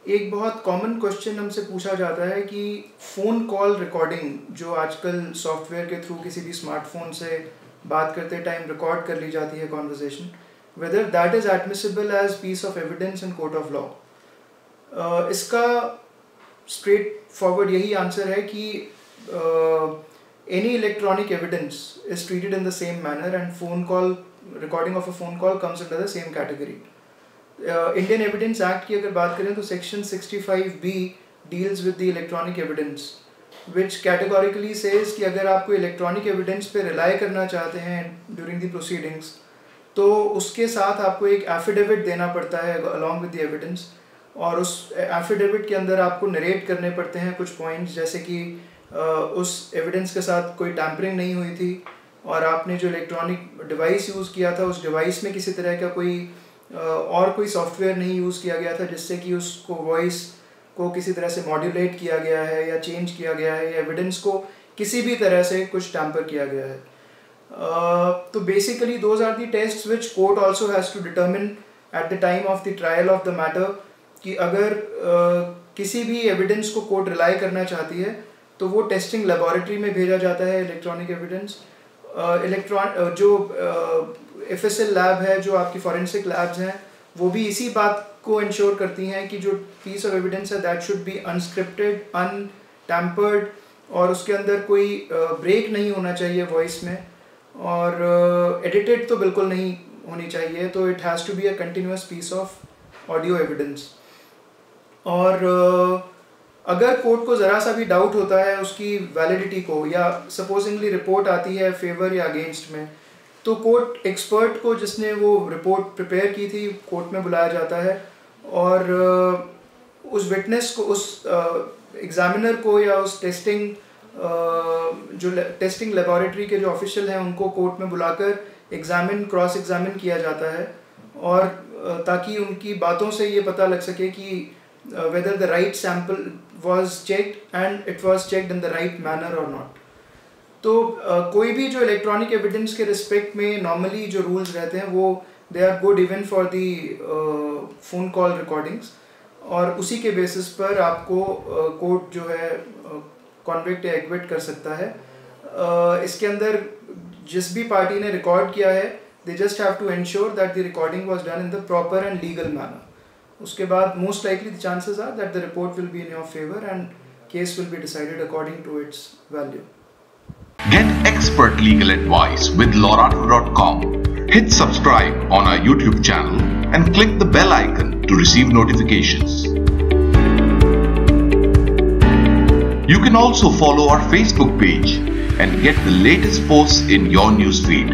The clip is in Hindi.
एक बहुत कॉमन क्वेश्चन हमसे पूछा जाता है कि फ़ोन कॉल रिकॉर्डिंग जो आजकल सॉफ्टवेयर के थ्रू किसी भी स्मार्टफोन से बात करते टाइम रिकॉर्ड कर ली जाती है conversation, whether that is admissible as piece of evidence in court of law. इसका स्ट्रेट फॉरवर्ड यही आंसर है कि any electronic evidence is treated in the same manner and phone call recording of a phone call comes under the same category. Indian evidence act की अगर बात करें तो section 65B deals with the electronic evidence which categorically says कि अगर आप कोई इलेक्ट्रॉनिक एविडेंस पे रिलाई करना चाहते हैं ड्यूरिंग द प्रोसीडिंग्स तो उसके साथ आपको एक एफिडेविट देना पड़ता है अलॉन्ग विद द एविडेंस, और उस एफिडेविट के अंदर आपको नरेट करने पड़ते हैं कुछ पॉइंट्स, जैसे कि उस एविडेंस के साथ कोई टैम्परिंग नहीं हुई थी और आपने जो इलेक्ट्रॉनिक डिवाइस यूज़ किया था उस डिवाइस में किसी तरह का कोई सॉफ्टवेयर नहीं यूज़ किया गया था जिससे कि उसको वॉइस को किसी तरह से मॉड्यूलेट किया गया है या चेंज किया गया है या एविडेंस को किसी भी तरह से कुछ टैम्पर किया गया है। तो basically those are the tests which court also has to determine at the time of the trial of the matter कि अगर किसी भी एविडेंस को कोर्ट रिलाई करना चाहती है तो वो टेस्टिंग लेबॉरेटरी में भेजा जाता है इलेक्ट्रॉनिक एविडेंस। जो FSL लैब है, जो आपकी फॉरेंसिक लैब्स हैं, वो भी इसी बात को इंश्योर करती हैं कि जो पीस ऑफ एविडेंस है दैट शुड बी अनस्क्रिप्टेड, अनटैम्पर्ड, और उसके अंदर कोई ब्रेक नहीं होना चाहिए वॉइस में, और एडिटेड तो बिल्कुल नहीं होनी चाहिए। तो it has to be a continuous piece of audio evidence. और अगर कोर्ट को ज़रा सा भी डाउट होता है उसकी वैलिडिटी को, या सपोजिंगली रिपोर्ट आती है फेवर या अगेंस्ट में, तो कोर्ट एक्सपर्ट को जिसने वो रिपोर्ट प्रिपेयर की थी कोर्ट में बुलाया जाता है, और उस विटनेस को, उस एग्जामिनर को या उस टेस्टिंग लेबॉरेटरी के जो ऑफिशियल हैं उनको कोर्ट में बुलाकर क्रॉस एग्जामिन किया जाता है, और ताकि उनकी बातों से ये पता लग सके कि whether the right sample was checked and it was checked in the right manner or not। तो कोई भी जो इलेक्ट्रॉनिक एविडेंस के रिस्पेक्ट में नॉर्मली जो रूल्स रहते हैं वो they are good even for the phone call recordings, और उसी के बेसिस पर आपको कोर्ट जो है कॉन्विक्ट या एक्विट कर सकता है। इसके अंदर जिस भी पार्टी ने रिकॉर्ड किया है they just have to ensure that the recording was done in the proper and legal manner. उसके बाद most likely the chances are that the report will be in your favour and case will be decided according to its value. Get expert legal advice with Lorado.com. Hit subscribe on our YouTube channel and click the bell icon to receive notifications. You can also follow our Facebook page and get the latest posts in your newsfeed.